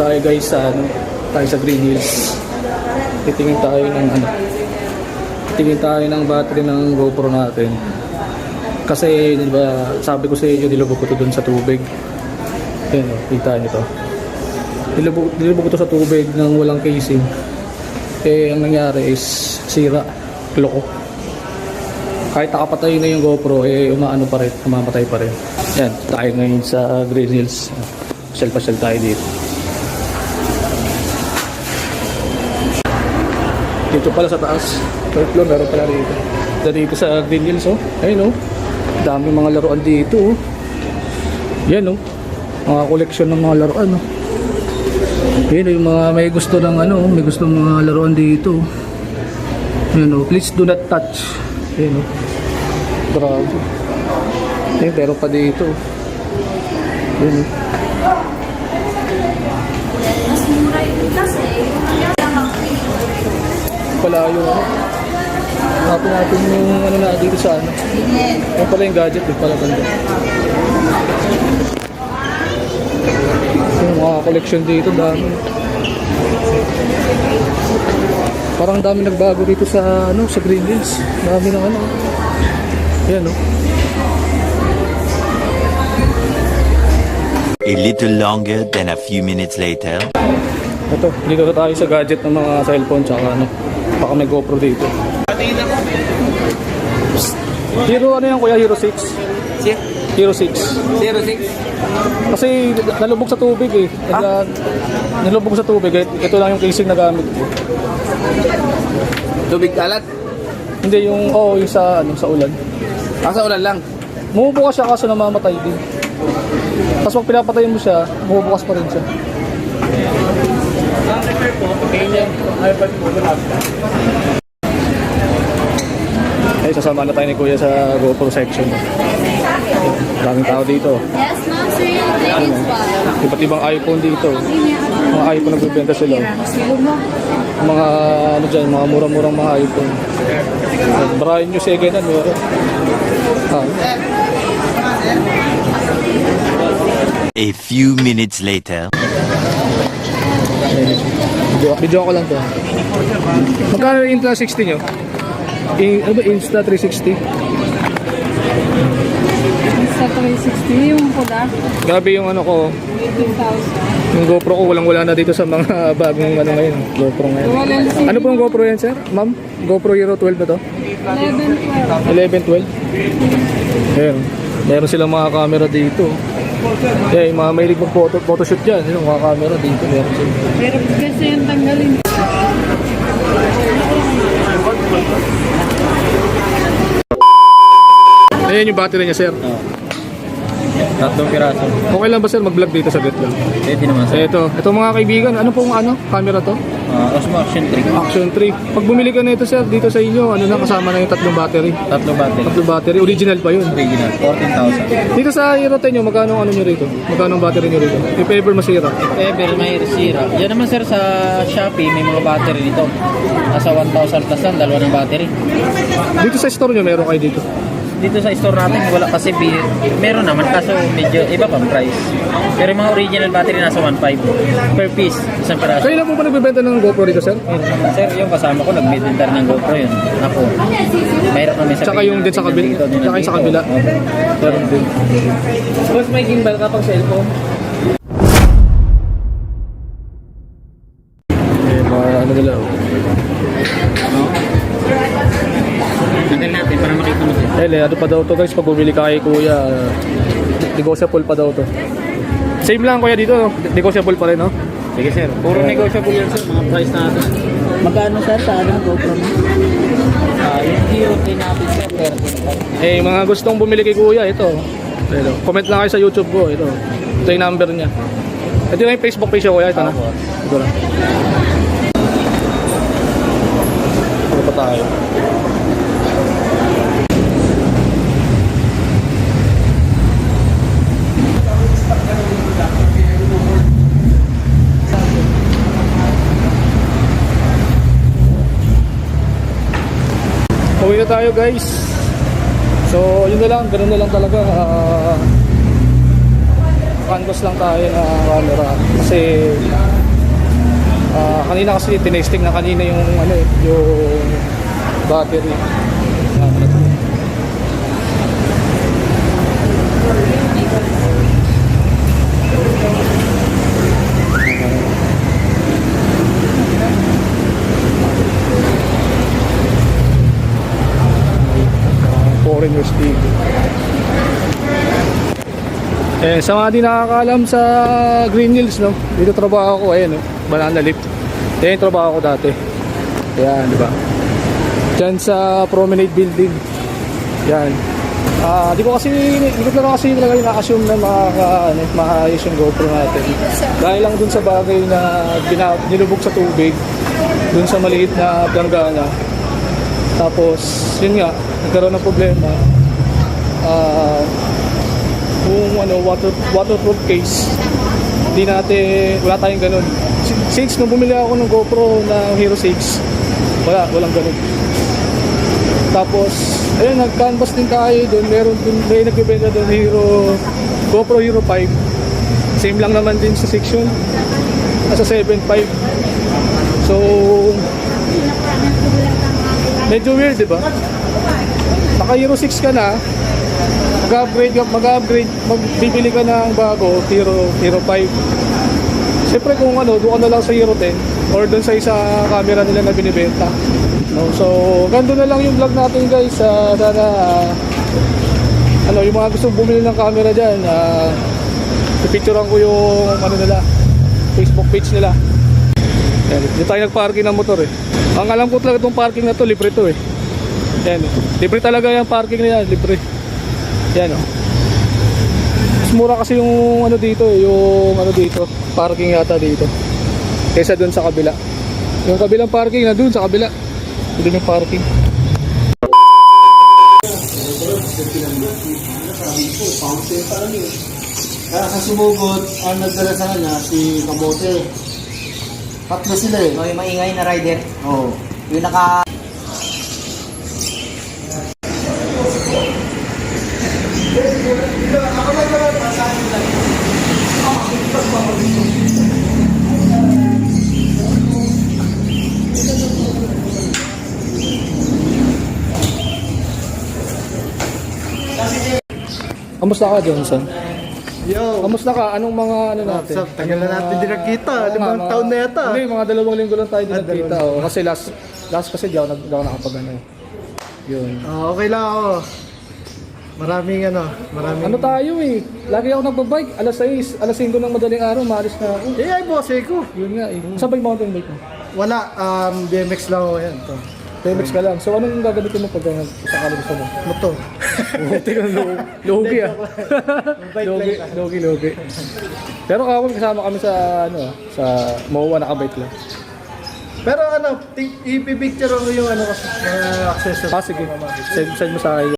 tayo guys sa tayo sa Green Hills. Titingin tayo ng tingin tayo ng battery ng GoPro natin. Kasi di ba, sabi ko sa inyo, nilubog ko to dun sa tubig. Ayan o, kita nyo to. Nilubog ko to sa tubig nang walang casing. Eh, ang nangyari is sira, loko. Kahit nakapatay na yung GoPro, eh umaano pa rin, umamatay pa rin. Yan, tayo ngayon sa Green Hills. Pasyal tayo dito. Dito pala sa taas. Third floor, meron pala dito. Dito sa Green Hills, oh. Ayun, oh. Dami mga laruan dito, oh. Yan, oh. Mga koleksyon ng mga laruan, oh. Yan, yung mga may gusto ng may gusto ng mga laruan dito. Yan, oh. Please do not touch. Yan, oh. Grabe. Yan, pero pa dito. Yan, oh. Pala yung hanapin natin yung na dito sa yung pala yung gadget pala ganda yung mga collection dito dami, parang dami nagbago dito sa sa Green Hills, dami ng yan A little longer than a few minutes later. Ito, dito na tayo sa gadget ng mga cellphone tsaka baka may GoPro dito. Hero yan kuya? Hero 6? Hero 6. Hero 6? Kasi nalubog sa tubig eh. Nalubog sa tubig eh. Ito lang yung casing na gamit ko. Tubig kalat? Hindi yung yung sa ulan. Sa ulan lang? Bumubukas siya kaso namamatay din. Tapos pag pinapatay mo siya, bumubukas pa rin siya. Ay, sasama na tayo ni Kuya sa GoPro section. Daming tao dito. Yes, ma'am, sir. Iba't ibang iPhone dito. Mga iPhone nagbebenta sila. Mga dyan, mga murang-murang mga iPhone. Brand new second hand, meron. A few minutes later. Video ko lang to. Magkano yung Insta 60 nyo? Insta 360? Insta 360, yung pula. Grabe yung ko. 18,000. Yung GoPro ko walang-wala na dito sa mga bagong ngayon. GoPro ngayon. Ano po yung GoPro yan, sir? Ma'am? GoPro Hero 12 ba to? 11, 12. Ayan. Meron silang mga camera dito. Yeah, yung mga mahilig mag-photoshoot dyan. Yung mga camera dito. Meron sila. Pero kasi yung tanggalin. Ayan yung battery niya, sir. Tatlong piraso. Okay lang ba, sir, mag-vlog dito sa Vietnam? Pwede naman sir. Ito mga kaibigan, ano pong camera to? Osmo Action 3. Action 3. Pag bumili ka na ito, sir, dito sa inyo, kasama na yung tatlong battery. Tatlong battery. Tatlong battery, original pa yun. Original, 14,000. Dito sa Hero 10 nyo, magkano nyo rito? Magkano ang battery nyo rito? If ever masira. If ever may sira. Yan naman sir sa Shopee, may mga battery dito. Nasa 1,000 plus lang, dalawa ng battery. Dito sa store nyo, meron kayo dito? Dito sa store natin, wala kasi meron naman kaso medyo iba pang price. Pero yung mga original battery nasa 1.5 per piece, isang piraso. Kayo lang po ba nagbibenta ng GoPro dito, sir? Sir, yung kasama ko nagbibenta ng GoPro yun. Ako, mayroon kami sa Tsaka yung din sa kabila. Tsaka yung sa kabila. Meron din. Boss, may gimbal ka pang cellphone? Ano nila? Tanggal natin para makita mo siya. Ano pa daw to guys, pag bumili ka kay Kuya, negotiable pa daw to. Same lang kuya dito, no? Negotiable pa rin, no? Sige sir, puro negotiable yan sir, mga price natin. Magkano sir sa GoPro mo? Yung Hero 10 natin sir, 30. Mga gustong bumili kay Kuya, ito. Comment lang kayo sa YouTube ko, ito. Ito yung number niya. Ito yung Facebook page ko, Kuya, ito na. Ito na. Ano pa tayo? Uwi na tayo guys. So yun na lang, ganoon na lang talaga. Canvas lang tayo na camera kasi Kanina kasi tinesting na kanina yung ano eh, yung battery. Foreigners TV. Sa mga di nakakaalam sa Green Hills, no? Dito trabaho ako, ayan, no? Banana Lift. Yan yung trabaho ko dati. Ayan, di ba? Diyan sa Promenade Building. Yan. Di ko lang kasi talaga na-assume na maayos yung GoPro natin. Dahil lang dun sa bagay na nilubog sa tubig, dun sa maliit na planggana. Tapos, yun nga, nagkaroon ng problema. Kung waterproof case, wala tayong ganun. Since nung bumili ako ng GoPro na Hero 6, walang ganun. Tapos, ayun, nag-canvas din tayo doon. May nagbibenta doon GoPro Hero 5. Same lang naman din sa section. Nasa 7.5. So, medyo weird, di ba? Naka Hero 6 ka na, magbibili ka ng bago, Hero 5. Siyempre kung doon ka na lang sa Hero 10 or doon sa isa camera nila na binibenta. No? So, ganito na lang yung vlog natin guys. Sana, yung mga gusto bumili ng camera dyan, ipicturean ko yung nila, Facebook page nila. Yan, dito tayo nagparking ng motor eh. Ang alam ko talaga itong parking na to, libre to eh. Yan, libre talaga yung parking na yan, libre. Yan o. Mas mura kasi yung dito eh, dito, parking yata dito. Kaysa dun sa kabila. Yung kabilang parking na dun sa kabila. Dun yung parking. Kaya sa sumugod, ang nagdala sa kanya, si Kamote. Tatlo sila eh. Yung maingay na rider. Oo. Yung naka... Kamusta ka, Johnson? Yo! Kamusta ka? Anong mga natin? What's up? Tagal na natin din nakita. Oo nga, 5 taon na yata. Hindi, mga 2 linggo lang tayo din nagkita. Oh. Kasi last kasi di ako nakapag Yun. Okay lang ako. Maraming Ano tayo eh? Lagi ako nagbabike. Alas 5 ng madaling araw, maalis na ako. Eh, ay boss, ko. Yun nga eh. Saan ba yung mountain bike mo? Wala, BMX lang ako yan. To. BMX ka lang. So anong gagamitin mo pag sakali gusto mo? Moto. Tingnan mo, logi ah. Logi. Pero ako kasama kami sa sa MOA, nakabike lang. Pero ipipicture ko yung kasi mga accessories. Sige. Send mo sa akin.